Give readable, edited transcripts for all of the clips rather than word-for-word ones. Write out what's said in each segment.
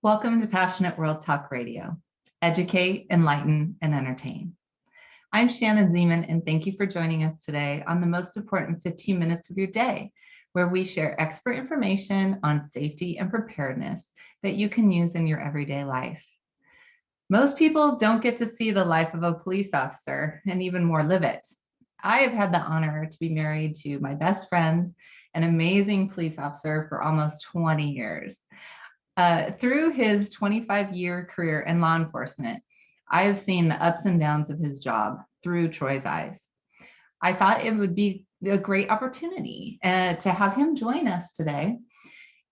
Welcome to Passionate World Talk Radio. Educate, enlighten, and entertain. I'm Shannon Zeeman, and thank you for joining us today on the most important 15 minutes of your day, where we share expert information on safety and preparedness that you can use in your everyday life. Most people don't get to see the life of a police officer and even more live it. I have had the honor to be married to my best friend, an amazing police officer for almost 20 years. Through his 25-year career in law enforcement, I have seen the ups and downs of his job through Troy's eyes. I thought it would be a great opportunity to have him join us today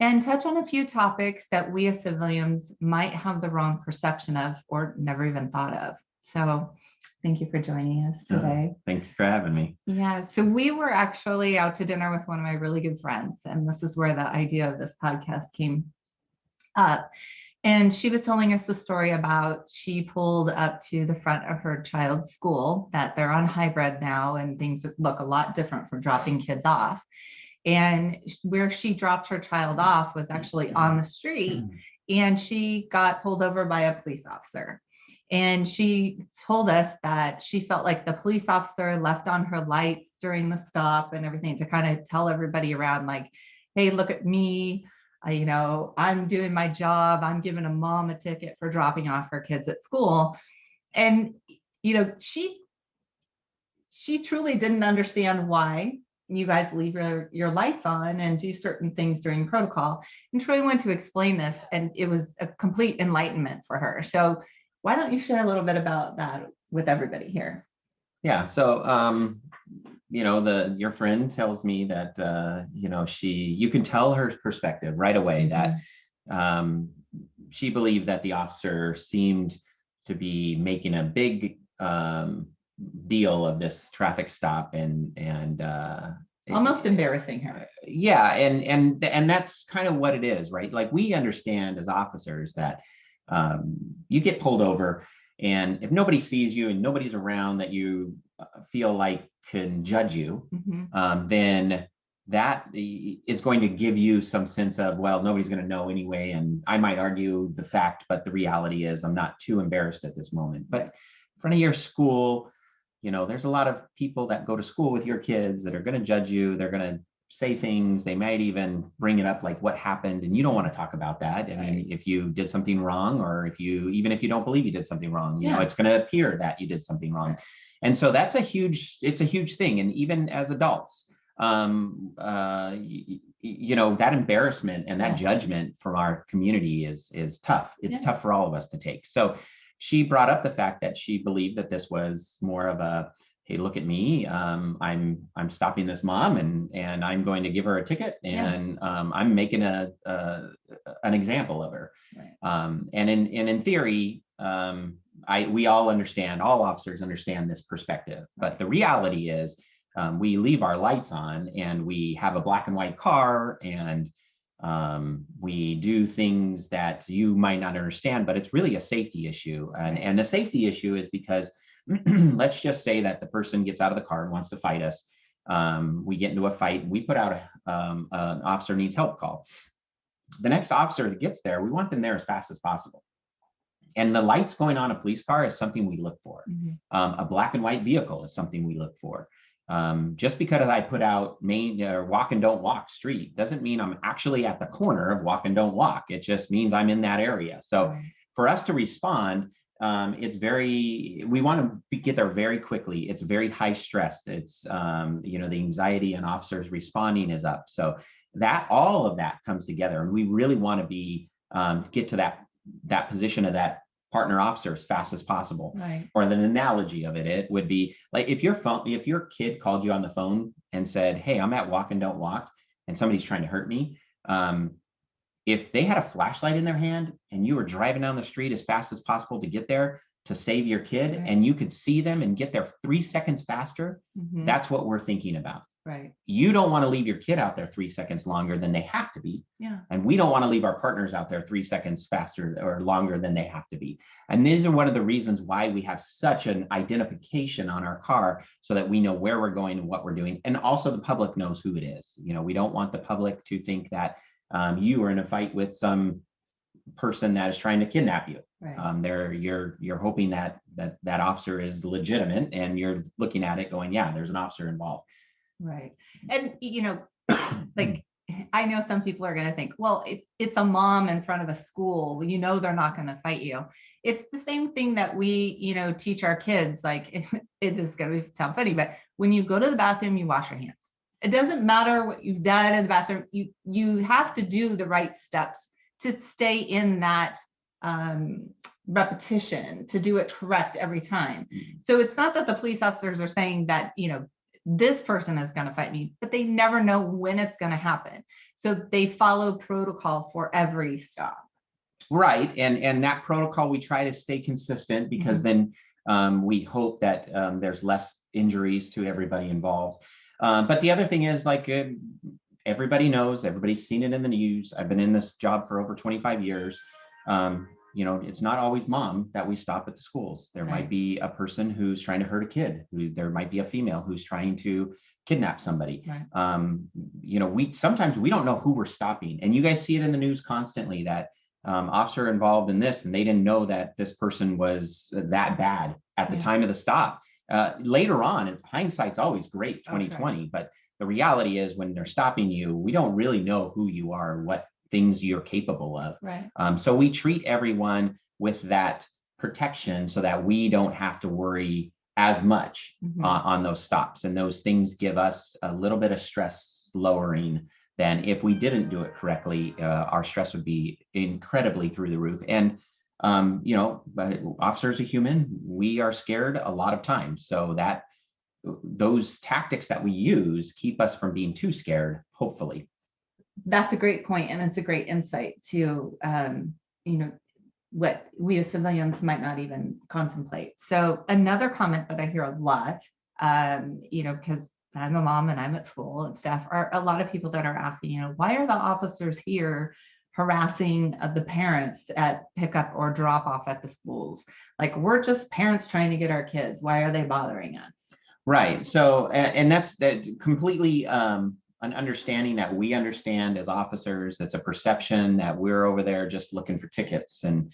and touch on a few topics that we as civilians might have the wrong perception of or never even thought of. So thank you for joining us today. Thank you for having me. Yeah, so we were actually out to dinner with one of my really good friends, and this is where the idea of this podcast came up. And she was telling us the story about she pulled up to the front of her child's school, that they're on hybrid now and things look a lot different from dropping kids off. And where she dropped her child off was actually on the street, and she got pulled over by a police officer. And she told us that she felt like the police officer left on her lights during the stop and everything to kind of tell everybody around, like, hey, look at me. I'm doing my job. I'm giving a mom a ticket for dropping off her kids at school. And, she truly didn't understand why you guys leave your lights on and do certain things during protocol. And Troy wanted to explain this, and it was a complete enlightenment for her. So why don't you share a little bit about that with everybody here? Yeah. So, your friend tells me that, you can tell her perspective right away that she believed that the officer seemed to be making a big deal of this traffic stop and almost embarrassing her. Yeah. And that's kind of what it is, right? Like, we understand as officers that you get pulled over, and if nobody sees you and nobody's around that you feel like can judge you, then that is going to give you some sense of, well, nobody's going to know anyway. And I might argue the fact, but the reality is I'm not too embarrassed at this moment. But in front of your school, there's a lot of people that go to school with your kids that are going to judge you. They're going to say things. They might even bring it up, like what happened, and you don't want to talk about that. I mean, if you did something wrong, or if you don't believe you did something wrong, you know, it's going to appear that you did something wrong. And so it's a huge thing. And even as adults, that embarrassment and that judgment from our community is tough. It's tough for all of us to take. So she brought up the fact that she believed that this was more of a, hey, look at me. I'm stopping this mom, and I'm going to give her a ticket, and I'm making an example of her. Right. And in theory, we all understand, all officers understand this perspective, but the reality is we leave our lights on, and we have a black and white car, and we do things that you might not understand, but it's really a safety issue. And the safety issue is because let's just say that the person gets out of the car and wants to fight us. We get into a fight. We put out an officer needs help call. The next officer that gets there, we want them there as fast as possible. And the lights going on a police car is something we look for. A black and white vehicle is something we look for. Just because I put out walk and don't walk street doesn't mean I'm actually at the corner of walk and don't walk. It just means I'm in that area. So for us to respond, we want to get there very quickly. It's very high stress. It's, the anxiety and officers responding is up. So all of that comes together, and we really want to get to that position of that partner officer as fast as possible. Right. Or an analogy of it would be like, if your kid called you on the phone and said, hey, I'm at walk and don't walk, and somebody's trying to hurt me. If they had a flashlight in their hand and you were driving down the street as fast as possible to get there to save your kid, and you could see them and get there 3 seconds faster, that's what we're thinking about. Right. You don't want to leave your kid out there 3 seconds longer than they have to be. Yeah. And we don't want to leave our partners out there 3 seconds faster or longer than they have to be. And these are one of the reasons why we have such an identification on our car, so that we know where we're going and what we're doing. And also the public knows who it is. We don't want the public to think that you are in a fight with some person that is trying to kidnap you. Right. You're hoping that officer is legitimate, and you're looking at it going, yeah, there's an officer involved. Right. And, like, I know some people are going to think, well, it's a mom in front of a school. They're not going to fight you. It's the same thing that we, teach our kids. Like, it is going to sound funny, but when you go to the bathroom, you wash your hands. It doesn't matter what you've done in the bathroom. You have to do the right steps to stay in that repetition, to do it correct every time. So it's not that the police officers are saying that, this person is going to fight me, but they never know when it's going to happen. So they follow protocol for every stop. Right. And that protocol, we try to stay consistent, because then we hope that there's less injuries to everybody involved. But the other thing is, like, everybody knows, everybody's seen it in the news. I've been in this job for over 25 years. It's not always mom that we stop at the schools. There might be a person who's trying to hurt a kid. There might be a female who's trying to kidnap somebody. Right. Sometimes we don't know who we're stopping, and you guys see it in the news constantly that officer involved in this, and they didn't know that this person was that bad at the time of the stop. Later on, hindsight's always great, 2020, but the reality is, when they're stopping you, we don't really know who you are, what things you're capable of. Right. So we treat everyone with that protection so that we don't have to worry as much on those stops. And those things give us a little bit of stress lowering than if we didn't do it correctly. Our stress would be incredibly through the roof. And officers are human. We are scared a lot of times. So that those tactics that we use keep us from being too scared, hopefully. That's a great point, and it's a great insight to what we as civilians might not even contemplate. So another comment that I hear a lot, because I'm a mom and I'm at school and staff, are a lot of people that are asking, why are the officers here harassing the parents at pickup or drop off at the schools? Like, we're just parents trying to get our kids. Why are they bothering us? Right. So, and that's completely an understanding that we understand as officers. It's a perception that we're over there just looking for tickets and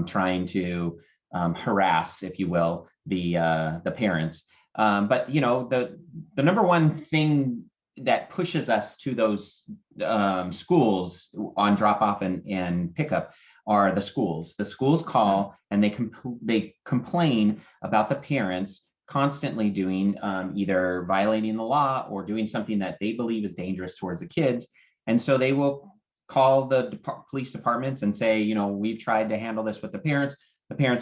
trying to harass, if you will, the parents. But the number one thing that pushes us to those schools on drop off and pickup are the schools. The schools call and they complain about the parents constantly doing either violating the law or doing something that they believe is dangerous towards the kids. And so they will call the police departments and say, we've tried to handle this with the parents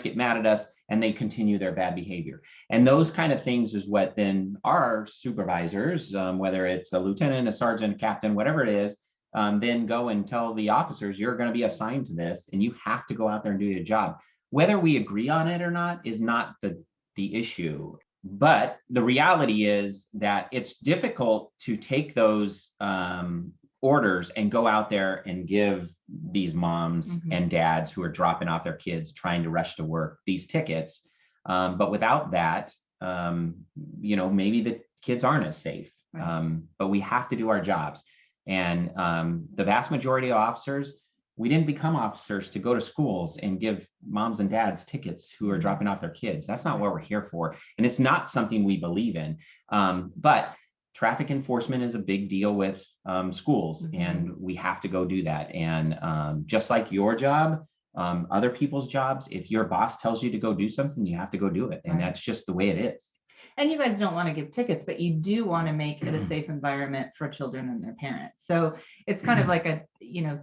get mad at us, and they continue their bad behavior. And those kind of things is what then our supervisors, whether it's a lieutenant, a sergeant, a captain, whatever it is, then go and tell the officers, you're going to be assigned to this and you have to go out there and do your job. Whether we agree on it or not is not the issue. But the reality is that it's difficult to take those orders and go out there and give these moms and dads who are dropping off their kids trying to rush to work these tickets. But without that, maybe the kids aren't as safe. But we have to do our jobs. And the vast majority of officers, we didn't become officers to go to schools and give moms and dads tickets who are dropping off their kids. That's not what we're here for. And it's not something we believe in. But traffic enforcement is a big deal with schools, and we have to go do that. And just like your job, other people's jobs, if your boss tells you to go do something, you have to go do it. And that's just the way it is. And you guys don't want to give tickets, but you do want to make it a safe environment for children and their parents. So it's kind of like a,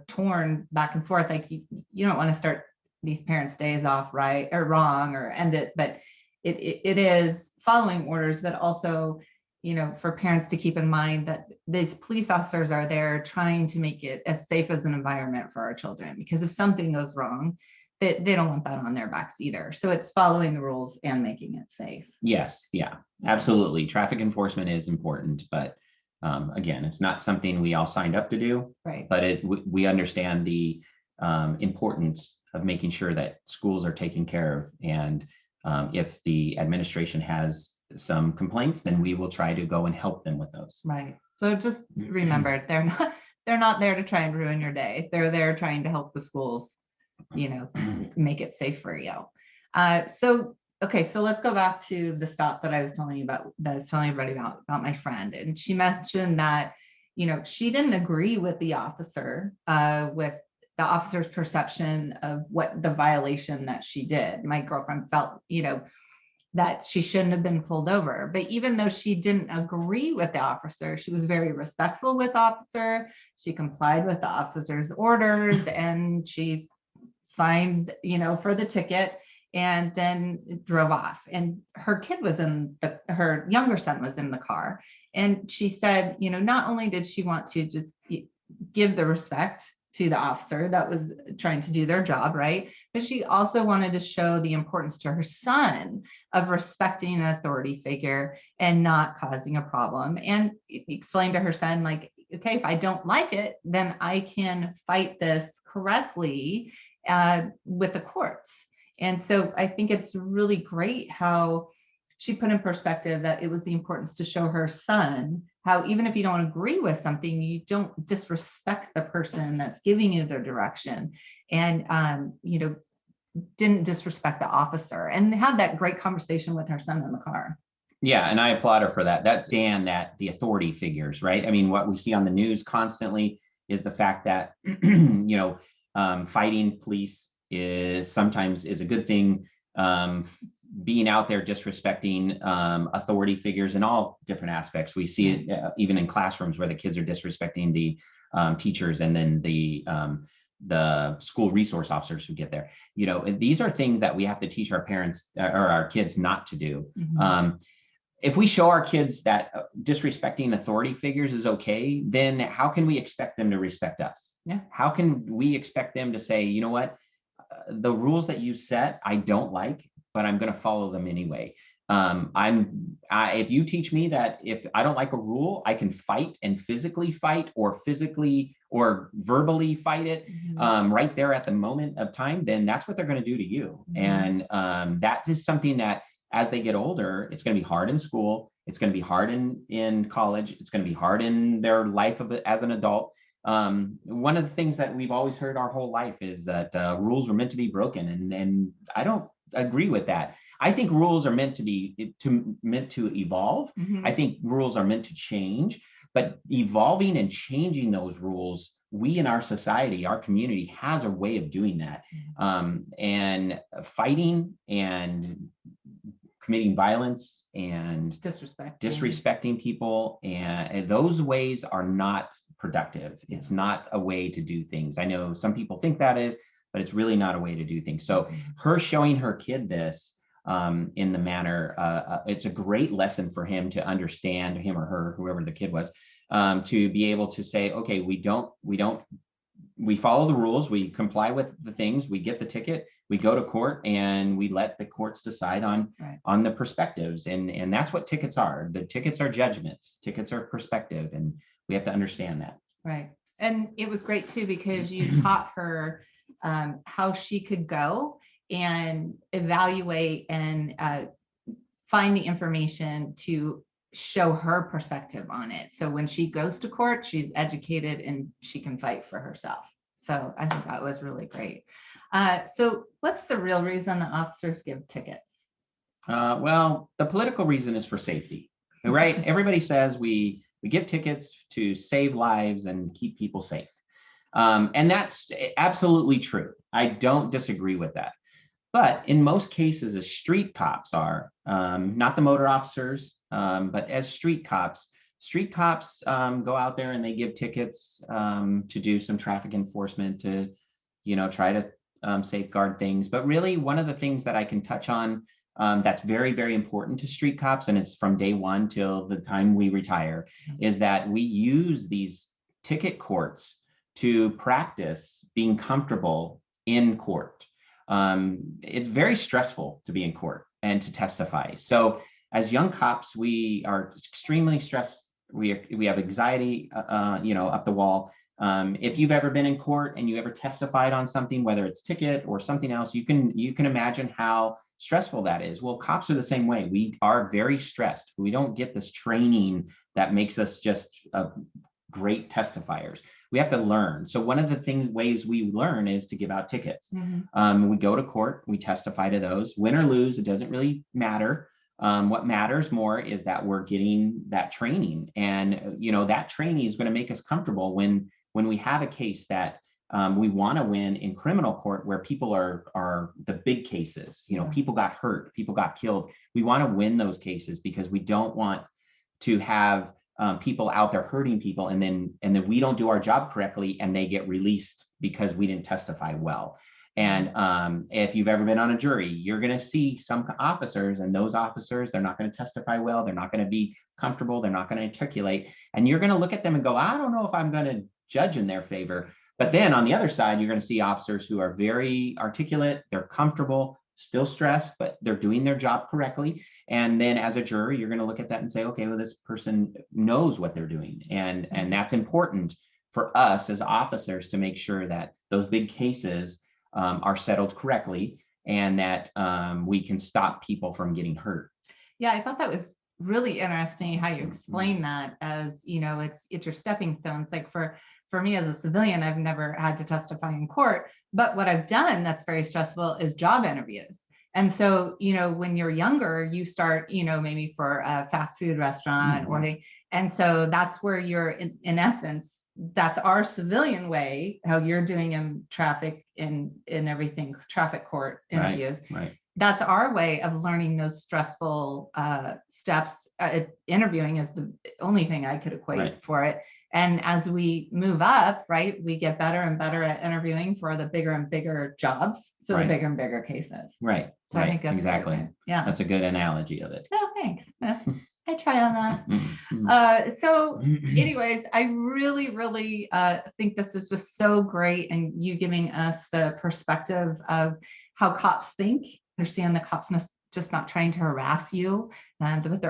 torn back and forth. Like you don't want to start these parents' days off right or wrong or end it, but it is following orders, but also, for parents to keep in mind that these police officers are there trying to make it as safe as an environment for our children, because if something goes wrong, they don't want that on their backs either. So it's following the rules and making it safe. Yes. Yeah, absolutely. Traffic enforcement is important, but again, it's not something we all signed up to do, right? But we understand the importance of making sure that schools are taken care of. And if the administration has some complaints, then we will try to go and help them with those. Right. So just remember, they're not there to try and ruin your day. They're there trying to help the schools make it safe for you. Okay, so let's go back to the stop that I was telling you about, that I was telling everybody about my friend. And she mentioned that, she didn't agree with the officer, with the officer's perception of what the violation that she did. My girlfriend felt, that she shouldn't have been pulled over. But even though she didn't agree with the officer, she was very respectful with the officer. She complied with the officer's orders, and she signed, for the ticket, and then drove off. And her kid was her younger son was in the car. And she said, not only did she want to just give the respect to the officer that was trying to do their job, right? But she also wanted to show the importance to her son of respecting an authority figure and not causing a problem. And explained to her son, like, okay, if I don't like it, then I can fight this correctly with the courts. And so I think it's really great how she put in perspective that it was the importance to show her son how, even if you don't agree with something, you don't disrespect the person that's giving you their direction, and didn't disrespect the officer, and had that great conversation with her son in the car. Yeah, and I applaud her for that. That's that the authority figures, right? I mean, what we see on the news constantly is the fact that fighting police is sometimes a good thing. Being out there disrespecting authority figures in all different aspects. We see it even in classrooms where the kids are disrespecting the teachers, and then the school resource officers who get there. These are things that we have to teach our parents or our kids not to do. Mm-hmm. If we show our kids that disrespecting authority figures is okay, then how can we expect them to respect us? Yeah. How can we expect them to say, you know what, the rules that you set, I don't like, but I'm going to follow them anyway. If you teach me that if I don't like a rule, I can fight and physically fight or verbally fight it, mm-hmm. Right there at the moment of time, then that's what they're going to do to you. Mm-hmm. And that is something that as they get older, it's going to be hard in school. It's going to be hard in college. It's going to be hard in their life as an adult. One of the things that we've always heard our whole life is that rules were meant to be broken, and I don't agree with that. I think rules are meant to evolve. Mm-hmm. I think rules are meant to change, but evolving and changing those rules, we in our society, our community has a way of doing that. Mm-hmm. And fighting and committing violence and disrespecting people, and those ways are not productive. It's not a way to do things. I know some people think that is, but it's really not a way to do things. So her showing her kid this in the manner, it's a great lesson for him to understand, him or her, whoever the kid was, to be able to say, okay, we follow the rules, we comply with the things, we get the ticket, we go to court, and we let the courts decide on the perspectives. And that's what tickets are. The tickets are judgments, tickets are perspective, and we have to understand that. Right. And it was great too, because you taught her how she could go and evaluate and find the information to show her perspective on it. So when she goes to court, she's educated and she can fight for herself. So I think that was really great. So what's the real reason the officers give tickets? Well, the political reason is for safety, right? Everybody says we give tickets to save lives and keep people safe. And that's absolutely true. I don't disagree with that. But in most cases, as street cops are, not the motor officers, but as street cops go out there and they give tickets to do some traffic enforcement, to, try to safeguard things. But really, one of the things that I can touch on that's very, very important to street cops, and it's from day one till the time we retire, is that we use these ticket courts to practice being comfortable in court. It's very stressful to be in court and to testify. So as young cops, we are extremely stressed. We have anxiety, up the wall. If you've ever been in court and you ever testified on something, whether it's ticket or something else, you can imagine how stressful that is. Well, cops are the same way. We are very stressed. We don't get this training that makes us just great testifiers. we have to learn. So one of the ways we learn is to give out tickets. Mhm. We go to court, we testify to those, win or lose, it doesn't really matter. What matters more is that we're getting that training, and that training is going to make us comfortable when we have a case that we want to win in criminal court, where people are the big cases. People got hurt, people got killed. We want to win those cases because we don't want to have people out there hurting people, and then we don't do our job correctly, and they get released because we didn't testify well. And if you've ever been on a jury, you're going to see some officers, and those officers, they're not going to testify well. They're not going to be comfortable. They're not going to articulate. And you're going to look at them and go, I don't know if I'm going to judge in their favor. But then on the other side, you're going to see officers who are very articulate. They're comfortable, still stressed, but they're doing their job correctly. And then as a jury, you're going to look at that and say, okay, well, this person knows what they're doing. And that's important for us as officers to make sure that those big cases are settled correctly, and that we can stop people from getting hurt. Yeah, I thought that was really interesting how you explain that, as it's your stepping stones. Like for me as a civilian, I've never had to testify in court, but what I've done that's very stressful is job interviews. And so, when you're younger, you start, maybe for a fast food restaurant and so that's where you're in essence, that's our civilian way, how you're doing in traffic in everything, traffic court interviews. Right. That's our way of learning those stressful steps. Interviewing is the only thing I could equate for it. And as we move up, right, we get better and better at interviewing for the bigger and bigger jobs. So the bigger and bigger cases. Right. So I think that's exactly. Yeah. That's a good analogy of it. Oh, thanks. I try on that. So anyways, I really, really think this is just so great. And you giving us the perspective of how cops think, understand the cops just not trying to harass you, but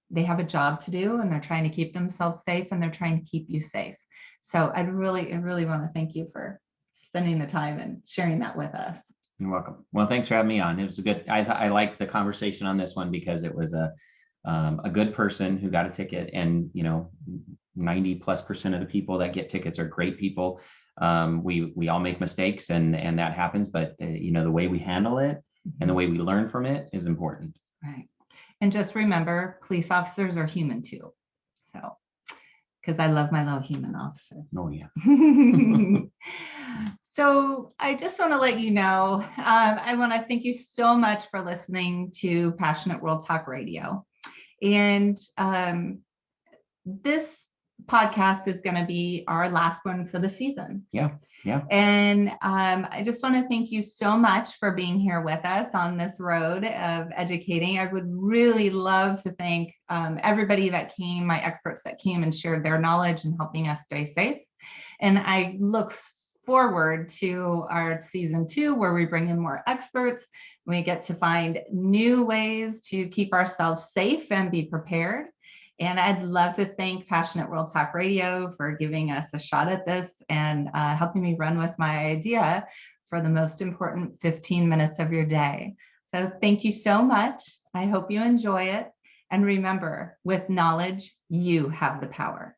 they have a job to do, and they're trying to keep themselves safe, and they're trying to keep you safe. So I really want to thank you for spending the time and sharing that with us. You're welcome. Well, thanks for having me on. It was a good, I liked the conversation on this one because it was a good person who got a ticket, and 90+% of the people that get tickets are great people. We all make mistakes, and that happens, but the way we handle it and the way we learn from it is important. Right. And just remember, police officers are human too. So, because I love my little human officer. Oh yeah. So I just want to let you know, I want to thank you so much for listening to Passionate World Talk Radio. And this podcast is going to be our last one for the season. Yeah. And I just want to thank you so much for being here with us on this road of educating. I would really love to thank everybody that came, my experts that came and shared their knowledge and helping us stay safe. And I look forward to our season 2, where we bring in more experts. We get to find new ways to keep ourselves safe and be prepared. And I'd love to thank Passionate World Talk Radio for giving us a shot at this and helping me run with my idea for the most important 15 minutes of your day. So thank you so much. I hope you enjoy it. And remember, with knowledge, you have the power.